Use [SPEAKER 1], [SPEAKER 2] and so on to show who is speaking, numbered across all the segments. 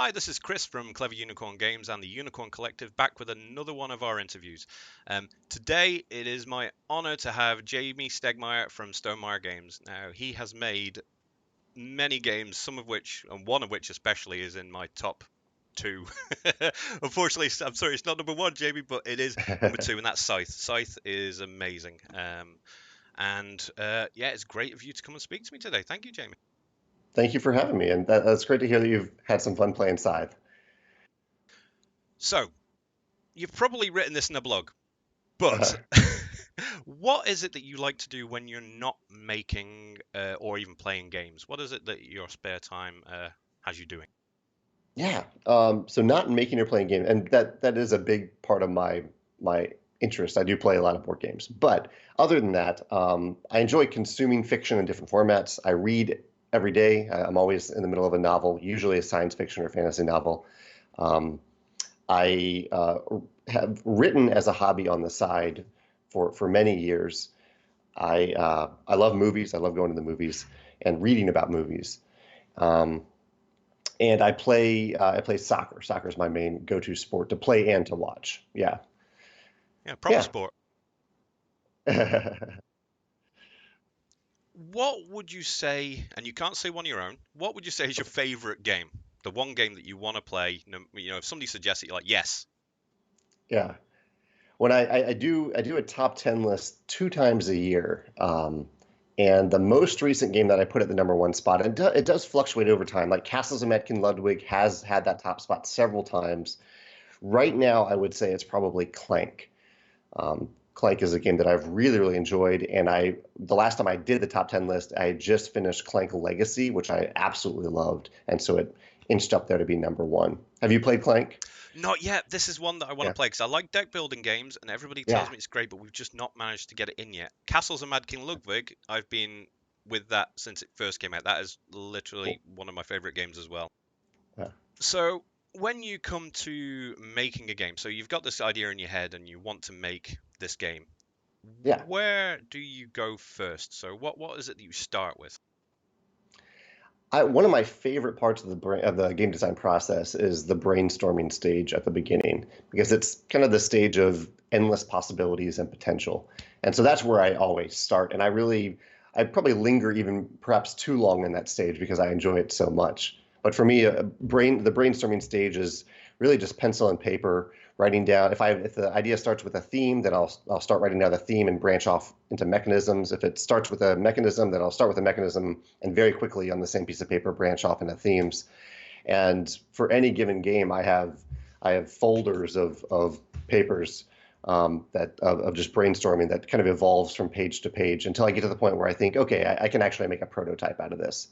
[SPEAKER 1] Hi, this is Chris from Clever Unicorn Games and the Unicorn Collective, back with another one of our interviews. Today, it is my honor to have Jamey Stegmaier from Stonemaier Games. Now, he has made many games, some of which, and one of which especially, is in my top two. Unfortunately, I'm sorry, it's not number one, Jamey, but it is number two, and that's Scythe. Scythe is amazing. Yeah, it's great of you to come and speak to me today. Thank you, Jamey.
[SPEAKER 2] Thank you for having me, and that's great to hear that you've had some fun playing Scythe.
[SPEAKER 1] So, you've probably written this in a blog, but what is it that you like to do when you're not making or even playing games? What is it that your spare time has you doing?
[SPEAKER 2] Yeah, so not making or playing games, and that is a big part of my interest. I do play a lot of board games, but other than that, I enjoy consuming fiction in different formats. I read every day. I'm always in the middle of a novel, usually a science fiction or fantasy novel. I have written as a hobby on the side for many years. I love movies. I love going to the movies and reading about movies. Um, and I play soccer. Soccer is my main go-to sport to play and to watch. Yeah,
[SPEAKER 1] Yeah, proper
[SPEAKER 2] yeah.
[SPEAKER 1] sport. What would you say, and you can't say one of your own, what would you say is your favorite game? The one game that you want to play, if somebody suggests it, you're like, yes.
[SPEAKER 2] Yeah. When I do a top 10 list 2 times a year. And the most recent game that I put at the number one spot, and it does fluctuate over time. Like Castles of Metkin Ludwig has had that top spot several times. Right now, I would say it's probably Clank. Clank is a game that I've really, really enjoyed. And the last time I did the top 10 list, I had just finished Clank Legacy, which I absolutely loved. And so it inched up there to be number one. Have you played Clank?
[SPEAKER 1] Not yet. This is one that I want to
[SPEAKER 2] Yeah.
[SPEAKER 1] play because I like deck building games, and everybody tells
[SPEAKER 2] Yeah.
[SPEAKER 1] me it's great, but we've just not managed to get it in yet. Castles of Mad King Ludwig, I've been with that since it first came out. That is literally one of my favorite games as well.
[SPEAKER 2] Yeah.
[SPEAKER 1] So, when you come to making a game, so you've got this idea in your head and you want to make this game,
[SPEAKER 2] Yeah.
[SPEAKER 1] where do you go first? So, what is it that you start with?
[SPEAKER 2] One of my favorite parts of the game design process is the brainstorming stage at the beginning because it's kind of the stage of endless possibilities and potential. And so that's where I always start. And I probably linger even perhaps too long in that stage because I enjoy it so much. But for me, the brainstorming stage is really just pencil and paper, writing down. If the idea starts with a theme, then I'll start writing down the theme and branch off into mechanisms. If it starts with a mechanism, then I'll start with a mechanism and very quickly on the same piece of paper branch off into themes. And for any given game, I have folders of papers of just brainstorming that kind of evolves from page to page until I get to the point where I think, okay, I can actually make a prototype out of this.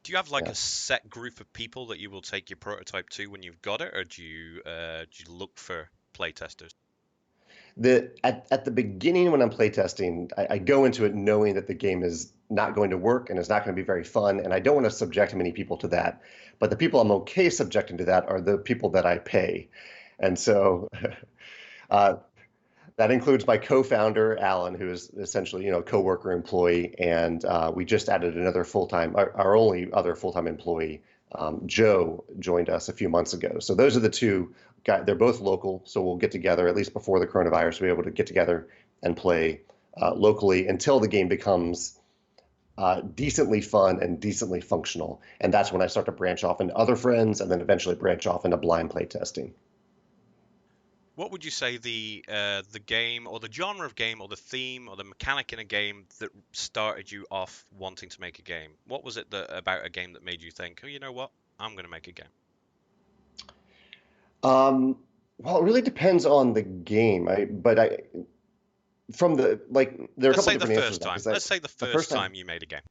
[SPEAKER 1] Do you have like
[SPEAKER 2] Yeah.
[SPEAKER 1] a set group of people that you will take your prototype to when you've got it, or do you look for playtesters?
[SPEAKER 2] At the beginning when I'm playtesting, I go into it knowing that the game is not going to work and it's not going to be very fun, and I don't want to subject many people to that. But the people I'm okay subjecting to that are the people that I pay, and so uh, that includes my co-founder Alan, who is essentially coworker employee, and we just added another full-time, our only other full-time employee, Joe, joined us a few months ago. So those are the two guys. They're both local, so we'll get together at least before the coronavirus. We'll be able to get together and play locally until the game becomes decently fun and decently functional. And that's when I start to branch off into other friends, and then eventually branch off into blind play testing.
[SPEAKER 1] What would you say the game or the genre of game or the theme or the mechanic in a game that started you off wanting to make a game? What was it about a game that made you think, oh, you know what, I'm going to make a game?
[SPEAKER 2] Um, well, it really depends on the game. But I from the like there are a
[SPEAKER 1] Let's
[SPEAKER 2] couple
[SPEAKER 1] say the
[SPEAKER 2] different answers to
[SPEAKER 1] first
[SPEAKER 2] that
[SPEAKER 1] time.
[SPEAKER 2] because
[SPEAKER 1] Let's say the
[SPEAKER 2] the
[SPEAKER 1] first
[SPEAKER 2] first time,
[SPEAKER 1] time you made a game.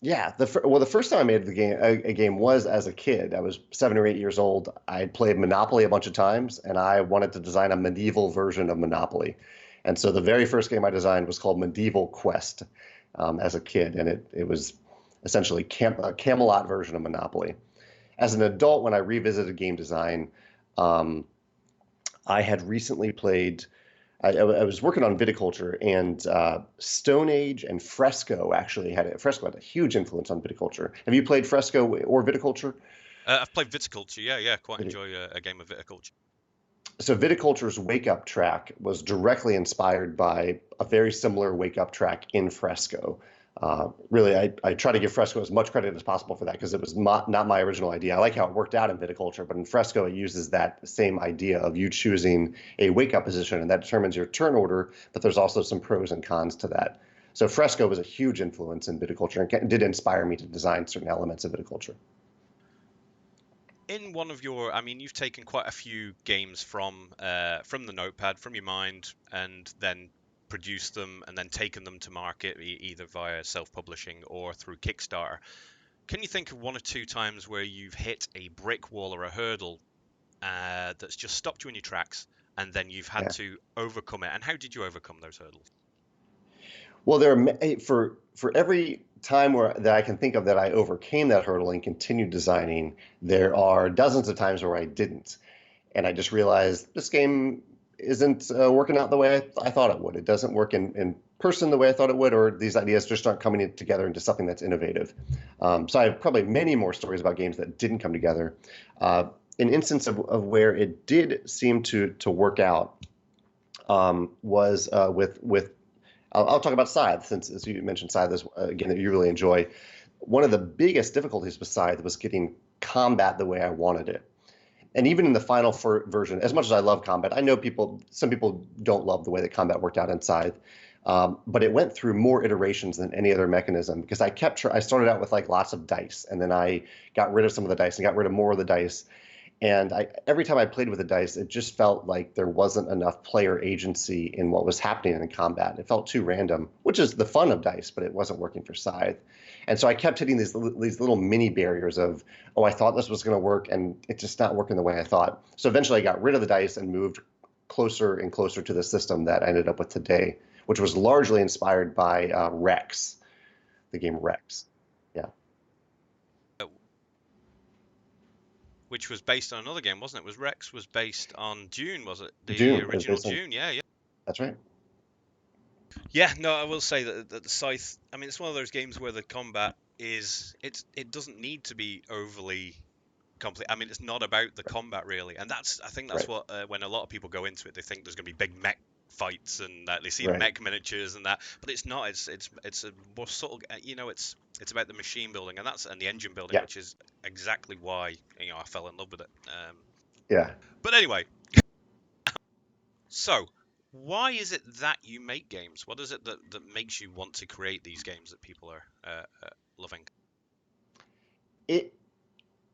[SPEAKER 2] yeah, the first time I made a game was as a kid. I was 7 or 8 years old. I had played Monopoly a bunch of times, and I wanted to design a medieval version of Monopoly. And so the very first game I designed was called Medieval Quest as a kid, and it was essentially a Camelot version of Monopoly. As an adult, when I revisited game design, um, I had recently played. I was working on viticulture, and Stone Age and Fresco actually Fresco had a huge influence on viticulture. Have you played Fresco or viticulture?
[SPEAKER 1] I've played Viticulture. Yeah, yeah, quite enjoy a game of Viticulture.
[SPEAKER 2] So Viticulture's Wake Up track was directly inspired by a very similar Wake Up track in Fresco. Really, I try to give Fresco as much credit as possible for that because it was not my original idea. I like how it worked out in Viticulture, but in Fresco, it uses that same idea of you choosing a Wake Up position, and that determines your turn order, but there's also some pros and cons to that. So Fresco was a huge influence in Viticulture and did inspire me to design certain elements of Viticulture.
[SPEAKER 1] In one of your, I mean, you've taken quite a few games from the notepad, from your mind, and then produced them and then taken them to market either via self-publishing or through Kickstarter. Can you think of one or two times where you've hit a brick wall or a hurdle that's just stopped you in your tracks, and then you've had
[SPEAKER 2] Yeah.
[SPEAKER 1] to overcome it? And how did you overcome those hurdles?
[SPEAKER 2] Well, for every time that I can think of that I overcame that hurdle and continued designing, there are dozens of times where I didn't, and I just realized this game isn't working out the way I thought it would. It doesn't work in person the way I thought it would, or these ideas just aren't coming together into something that's innovative. So I have probably many more stories about games that didn't come together. An instance of where it did seem to work out was with I'll talk about Scythe, since as you mentioned Scythe is again that you really enjoy. One of the biggest difficulties with Scythe was getting combat the way I wanted it. And even in the final version, as much as I love combat, I know some people don't love the way that combat worked out in Scythe. But it went through more iterations than any other mechanism because I started out with like lots of dice, and then I got rid of some of the dice and got rid of more of the dice. And every time I played with the dice, it just felt like there wasn't enough player agency in what was happening in combat. It felt too random, which is the fun of dice, but it wasn't working for Scythe. And so I kept hitting these little mini barriers of, oh, I thought this was going to work, and it's just not working the way I thought. So eventually I got rid of the dice and moved closer and closer to the system that I ended up with today, which was largely inspired by Rex, the game Rex. Yeah.
[SPEAKER 1] Which was based on another game, wasn't it? Was Rex was based on Dune, was it? The
[SPEAKER 2] Dune.
[SPEAKER 1] original Dune, yeah, yeah.
[SPEAKER 2] That's right.
[SPEAKER 1] Yeah, no, I will say that the Scythe, I mean, it's one of those games where the combat it doesn't need to be overly complete. I mean, it's not about the combat really, and I think that's
[SPEAKER 2] Right.
[SPEAKER 1] what when a lot of people go into it, they think there's going to be big mech fights and they see
[SPEAKER 2] Right.
[SPEAKER 1] mech miniatures and that, but it's not. It's a more subtle. It's about the machine building and the engine building,
[SPEAKER 2] Yeah.
[SPEAKER 1] which is exactly why I fell in love with it.
[SPEAKER 2] Yeah.
[SPEAKER 1] But anyway, so why is it that you make games? What is it that makes you want to create these games that people are loving?
[SPEAKER 2] It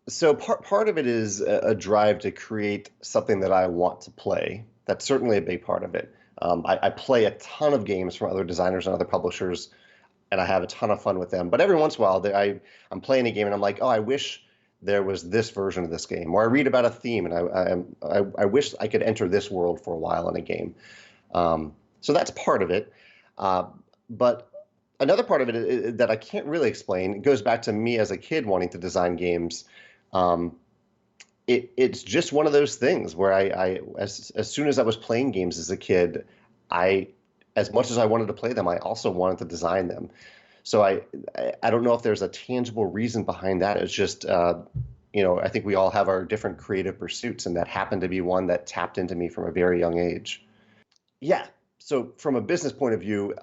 [SPEAKER 2] So part of it is a drive to create something that I want to play. That's certainly a big part of it. I play a ton of games from other designers and other publishers, and I have a ton of fun with them. But every once in a while, I'm playing a game and I'm like, oh, I wish there was this version of this game. Or I read about a theme and I wish I could enter this world for a while in a game. So that's part of it. But another part of it that I can't really explain, it goes back to me as a kid wanting to design games. Um, it's just one of those things where as soon as I was playing games as a kid, as much as I wanted to play them, I also wanted to design them. So I don't know if there's a tangible reason behind that. It's just, I think we all have our different creative pursuits, and that happened to be one that tapped into me from a very young age. Yeah. So from a business point of view,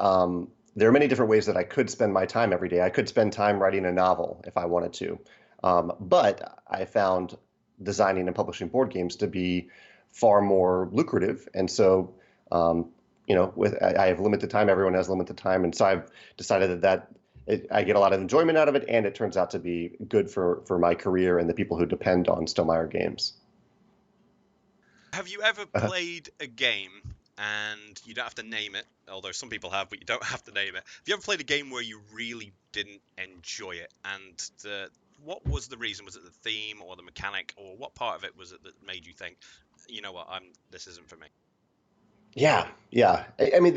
[SPEAKER 2] there are many different ways that I could spend my time every day. I could spend time writing a novel if I wanted to. But I found designing and publishing board games to be far more lucrative. And so, I have limited time. Everyone has limited time. And so I've decided I get a lot of enjoyment out of it. And it turns out to be good for my career and the people who depend on Stonemaier games.
[SPEAKER 1] Have you ever played a game, and you don't have to name it, although some people have, but you don't have to name it. Have you ever played a game where you really didn't enjoy it? And what was the reason? Was it the theme or the mechanic, or what part of it was it that made you think, you know what, this isn't for me?
[SPEAKER 2] Yeah, yeah. I mean,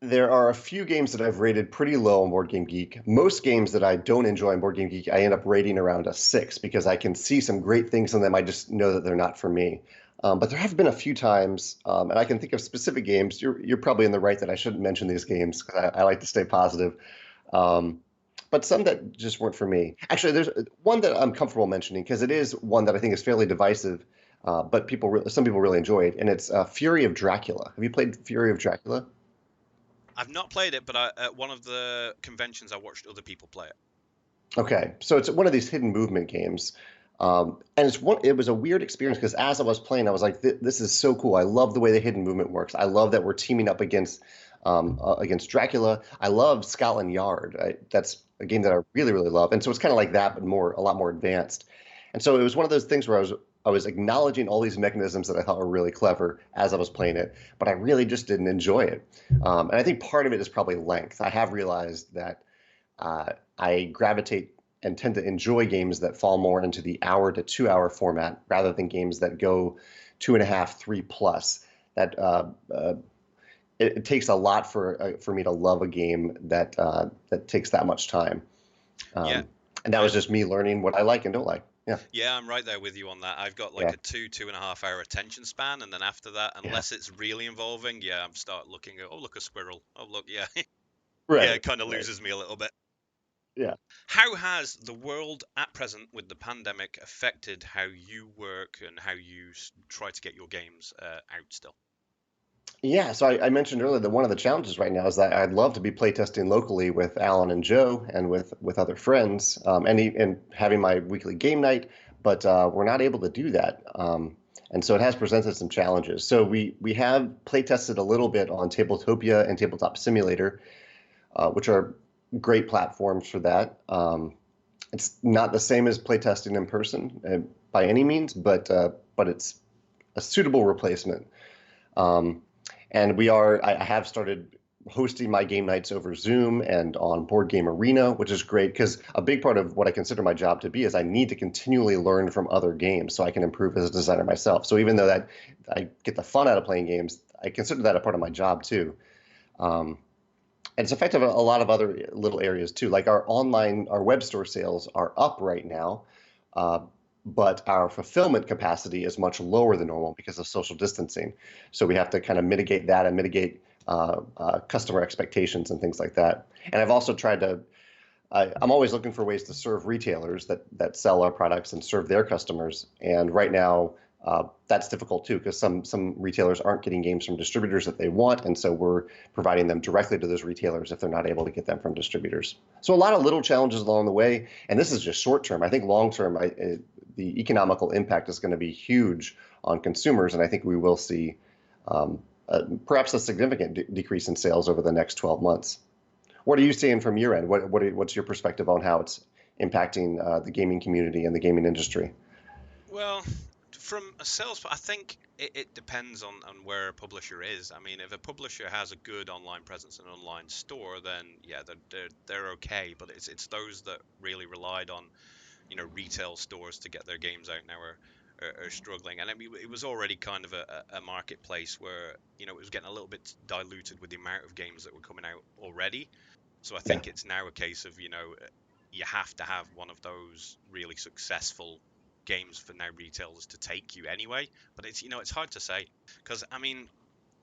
[SPEAKER 2] there are a few games that I've rated pretty low on Board Game Geek. Most games that I don't enjoy on Board Game Geek, I end up rating around a 6 because I can see some great things in them. I just know that they're not for me. But there have been a few times, and I can think of specific games. You're probably in the right that I shouldn't mention these games because I like to stay positive. but some that just weren't for me. Actually, there's one that I'm comfortable mentioning because it is one that I think is fairly divisive, but some people really enjoy it, and it's Fury of Dracula. Have you played Fury of Dracula?
[SPEAKER 1] I've not played it, but at one of the conventions I watched other people play it.
[SPEAKER 2] Okay, so it's one of these hidden movement games, and it was a weird experience because as I was playing, I was like, "This is so cool! I love the way the hidden movement works. I love that we're teaming up against Dracula. I love Scotland Yard. That's a game that I really really love, and so it's kind of like that, but a lot more advanced. And so it was one of those things where I was acknowledging all these mechanisms that I thought were really clever as I was playing it, but I really just didn't enjoy it. And I think part of it is probably length. I have realized that. I gravitate and tend to enjoy games that fall more into the hour to 2 hour format rather than games that go 2.5, 3 plus. That it takes a lot for me to love a game that takes that much time.
[SPEAKER 1] Yeah,
[SPEAKER 2] And that was just me learning what I like and don't like. Yeah,
[SPEAKER 1] yeah, I'm right there with you on that. I've got like
[SPEAKER 2] yeah,
[SPEAKER 1] a 2.5 hour attention span, and then after that,
[SPEAKER 2] yeah.
[SPEAKER 1] unless it's really involving, yeah, I'm start looking at, oh, look, a squirrel. Oh, look, yeah, yeah,
[SPEAKER 2] Right,
[SPEAKER 1] it kind of
[SPEAKER 2] right.
[SPEAKER 1] loses me a little bit.
[SPEAKER 2] Yeah.
[SPEAKER 1] How has the world at present with the pandemic affected how you work and how you try to get your games out still?
[SPEAKER 2] Yeah, so I mentioned earlier that one of the challenges right now is that I'd love to be playtesting locally with Alan and Joe and with other friends, and having my weekly game night, but we're not able to do that, and so it has presented some challenges. So we have playtested a little bit on Tabletopia and Tabletop Simulator, which are great platforms for that. It's not the same as playtesting in person by any means, but it's a suitable replacement. Um, and I have started hosting my game nights over Zoom and on Board Game Arena, which is great because a big part of what I consider my job to be is I need to continually learn from other games so I can improve as a designer myself. So even though that I get the fun out of playing games, I consider that a part of my job too. Um, and it's effective in a lot of other little areas too. Like our web store sales are up right now, uh, but our fulfillment capacity is much lower than normal because of social distancing. So we have to kind of mitigate that and mitigate customer expectations and things like that. And I've also tried to. I'm always looking for ways to serve retailers that sell our products and serve their customers. And right now, that's difficult too because some retailers aren't getting games from distributors that they want, and so we're providing them directly to those retailers if they're not able to get them from distributors. So a lot of little challenges along the way, and this is just short term. I think long term, the economical impact is going to be huge on consumers, and I think we will see perhaps a significant decrease in sales over the next 12 months. What are you seeing from your end? What's your perspective on how it's impacting the gaming community and the gaming industry?
[SPEAKER 1] Well, from a sales, I think it depends on where a publisher is. I mean, if a publisher has a good online presence and online store, then yeah, they're okay. But it's those that really relied on, retail stores to get their games out now are struggling. And I mean, it was already kind of a marketplace where, it was getting a little bit diluted with the amount of games that were coming out already. So I
[SPEAKER 2] Yeah.
[SPEAKER 1] think it's now a case of, you have to have one of those really successful games for now retailers to take you anyway. But it's hard to say because I mean,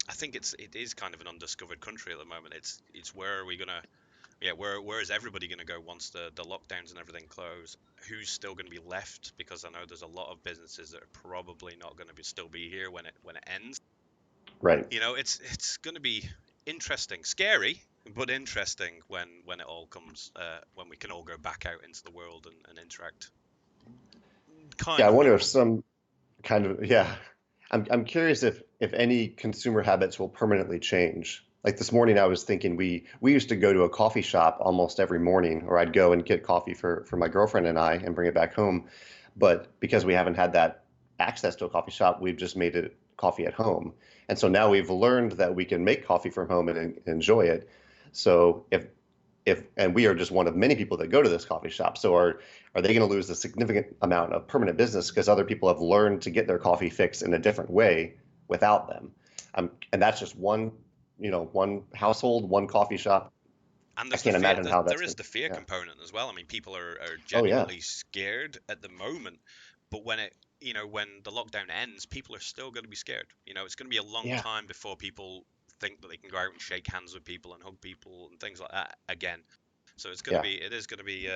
[SPEAKER 1] I think it is kind of an undiscovered country at the moment. It's where are we gonna yeah, where is everybody gonna go once the lockdowns and everything close? Who's still gonna be left? Because I know there's a lot of businesses that are probably not gonna still be here when it ends.
[SPEAKER 2] Right.
[SPEAKER 1] It's gonna be interesting, scary, but interesting when it all comes, when we can all go back out into the world and interact
[SPEAKER 2] Yeah,
[SPEAKER 1] kind
[SPEAKER 2] I
[SPEAKER 1] of
[SPEAKER 2] wonder if
[SPEAKER 1] normal.
[SPEAKER 2] some kind of yeah. I'm curious if any consumer habits will permanently change. Like this morning, I was thinking we used to go to a coffee shop almost every morning, or I'd go and get coffee for my girlfriend and I and bring it back home. But because we haven't had that access to a coffee shop, we've just made it coffee at home. And so now we've learned that we can make coffee from home and enjoy it. So if and we are just one of many people that go to this coffee shop. So are they going to lose a significant amount of permanent business because other people have learned to get their coffee fix in a different way without them? And that's just one household, one coffee shop.
[SPEAKER 1] And
[SPEAKER 2] I
[SPEAKER 1] there's the
[SPEAKER 2] can't
[SPEAKER 1] fear
[SPEAKER 2] imagine
[SPEAKER 1] that
[SPEAKER 2] how
[SPEAKER 1] there
[SPEAKER 2] that's
[SPEAKER 1] is
[SPEAKER 2] going.
[SPEAKER 1] the fear
[SPEAKER 2] Yeah.
[SPEAKER 1] component as well. I mean, people are
[SPEAKER 2] Oh yeah.
[SPEAKER 1] genuinely scared at the moment, but when the lockdown ends, people are still going to be scared. It's going to be a long
[SPEAKER 2] Yeah.
[SPEAKER 1] time before people think that they can go out and shake hands with people and hug people and things like that again. So it's going to
[SPEAKER 2] Yeah.
[SPEAKER 1] be, it is going to be,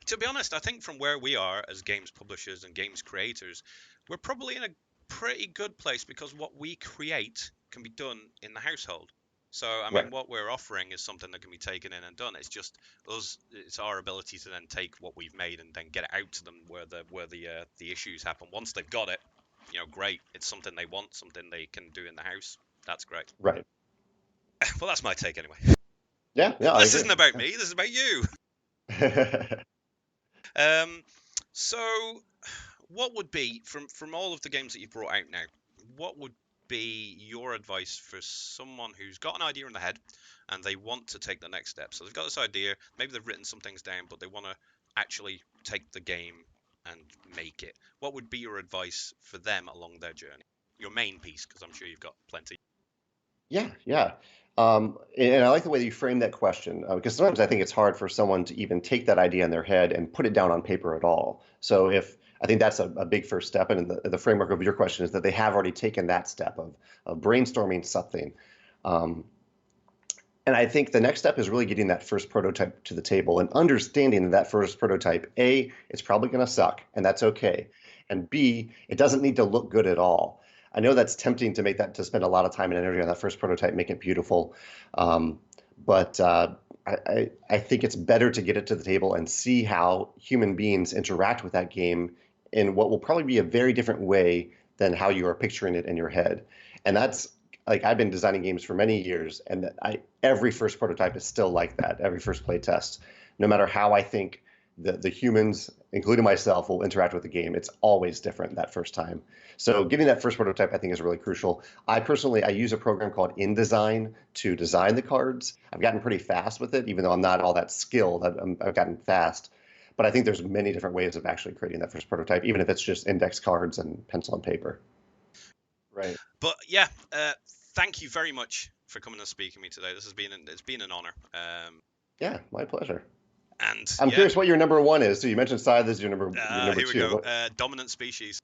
[SPEAKER 1] to be honest, I think from where we are as games publishers and games creators, we're probably in a pretty good place because what we create can be done in the household. So, I mean,
[SPEAKER 2] Right.
[SPEAKER 1] what we're offering is something that can be taken in and done. It's just us, it's our ability to then take what we've made and then get it out to them where the issues happen. Once they've got it, great. It's something they want, something they can do in the house. That's great.
[SPEAKER 2] Right.
[SPEAKER 1] Well, that's my take anyway.
[SPEAKER 2] Yeah. Yeah. I
[SPEAKER 1] This
[SPEAKER 2] agree.
[SPEAKER 1] isn't about me. This is about you.
[SPEAKER 2] Yeah.
[SPEAKER 1] Um, so what would be from all of the games that you've brought out now? What would be your advice for someone who's got an idea in the head and they want to take the next step? So they've got this idea, maybe they've written some things down, but they want to actually take the game and make it. What would be your advice for them along their journey? Your main piece, because I'm sure you've got plenty.
[SPEAKER 2] Yeah, yeah. And I like the way that you frame that question because sometimes I think it's hard for someone to even take that idea in their head and put it down on paper at all. So if I think that's a big first step, and the framework of your question is that they have already taken that step of brainstorming something. Um, and I think the next step is really getting that first prototype to the table and understanding that that first prototype, A, it's probably going to suck, and that's okay. And B, it doesn't need to look good at all. I know that's tempting to make that, to spend a lot of time and energy on that first prototype, make it beautiful. Um, but I think it's better to get it to the table and see how human beings interact with that game in what will probably be a very different way than how you are picturing it in your head. And that's like I've been designing games for many years, and every first prototype is still like that. Every first play test, no matter how I think the humans, including myself, will interact with the game, it's always different that first time. So getting that first prototype, I think, is really crucial. I use a program called InDesign to design the cards. I've gotten pretty fast with it, even though I'm not all that skilled. I've gotten fast. But I think there's many different ways of actually creating that first prototype, even if it's just index cards and pencil and paper. Right.
[SPEAKER 1] But yeah, thank you very much for coming and speaking to me today. It's been an honor.
[SPEAKER 2] Yeah, my pleasure.
[SPEAKER 1] And
[SPEAKER 2] I'm
[SPEAKER 1] yeah,
[SPEAKER 2] curious what your number one is. So you mentioned Scythe is your number
[SPEAKER 1] here we
[SPEAKER 2] two.
[SPEAKER 1] go.
[SPEAKER 2] What
[SPEAKER 1] Dominant species.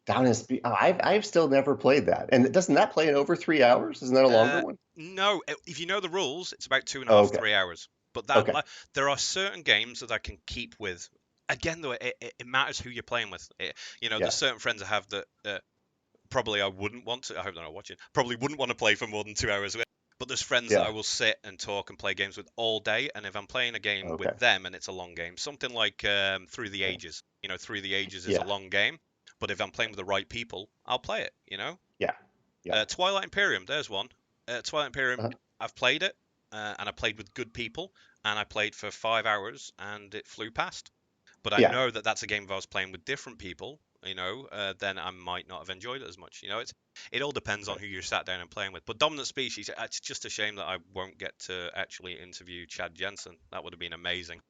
[SPEAKER 2] I've still never played that. And doesn't that play in over 3 hours? Isn't that a longer one?
[SPEAKER 1] No, if you know the rules, it's about two and a
[SPEAKER 2] Oh,
[SPEAKER 1] half,
[SPEAKER 2] okay.
[SPEAKER 1] 3 hours. But
[SPEAKER 2] Okay.
[SPEAKER 1] there are certain games that I can keep with. Again, though, it matters who you're playing with. There's
[SPEAKER 2] Yeah.
[SPEAKER 1] certain friends I have that probably I wouldn't want to. I hope they're not watching. Probably wouldn't want to play for more than 2 hours with. But there's friends that I
[SPEAKER 2] Yeah.
[SPEAKER 1] will sit and talk and play games with all day. And if I'm playing a game
[SPEAKER 2] Okay.
[SPEAKER 1] with them and it's a long game, something like Through the
[SPEAKER 2] Yeah.
[SPEAKER 1] Ages. Through the Ages is a
[SPEAKER 2] Yeah.
[SPEAKER 1] long game. But if I'm playing with the right people, I'll play it.
[SPEAKER 2] Yeah. Yeah.
[SPEAKER 1] Twilight Imperium, there's one. Twilight Imperium,
[SPEAKER 2] Uh-huh.
[SPEAKER 1] I've played it, and I played with good people, and I played for 5 hours, and it flew past. But I
[SPEAKER 2] Yeah.
[SPEAKER 1] know that that's a game if I was playing with different people, then I might not have enjoyed it as much. It all depends on
[SPEAKER 2] Right.
[SPEAKER 1] who you're sat down and playing with. But Dominant Species, it's just a shame that I won't get to actually interview Chad Jensen. That would have been amazing,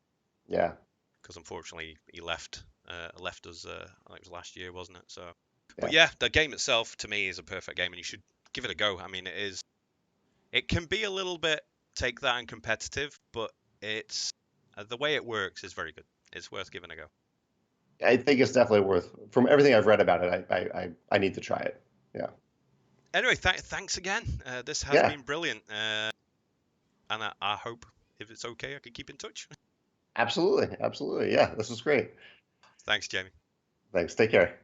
[SPEAKER 2] Yeah.
[SPEAKER 1] because unfortunately he left us. I think it was last year, wasn't it? So, but
[SPEAKER 2] Yeah.
[SPEAKER 1] yeah, the game itself to me is a perfect game, and you should give it a go. I mean, it can be a little bit take that and competitive, but it's the way it works is very good. It's worth giving a go.
[SPEAKER 2] I think it's definitely worth, from everything I've read about it, I need to try it. Yeah.
[SPEAKER 1] Anyway, thanks again. This has
[SPEAKER 2] Yeah.
[SPEAKER 1] been brilliant, and I hope if it's okay, I can keep in touch.
[SPEAKER 2] Absolutely. Absolutely. Yeah. This was great.
[SPEAKER 1] Thanks, Jamie.
[SPEAKER 2] Thanks. Take care.